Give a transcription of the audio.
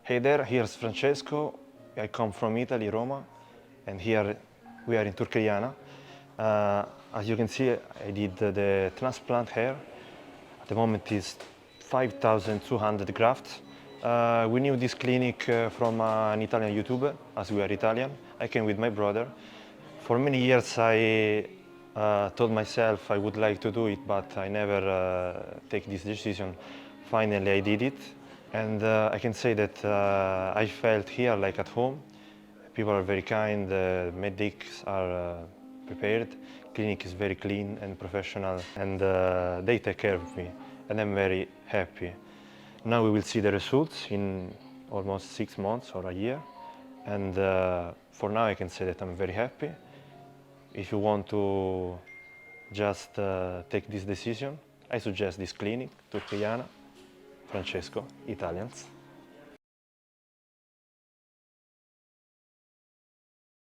Hey there, here's Francesco. I come from Italy, Roma, and here we are in Turkeyana. As you can see, I did the transplant hair. At the moment is 5,200 grafts. We knew this clinic from an Italian YouTuber, as we are Italian. I came with my brother. For many years I told myself I would like to do it, but I never take this decision. Finally I did it, and I can say that I felt here like at home. People are very kind, medics are prepared, clinic is very clean and professional, and they take care of me, and I'm very happy. Now we will see the results in almost 6 months or a year, and for now I can say that I'm very happy. If you want to just take this decision, I suggest this clinic, Turkeyana, Francesco, Italians.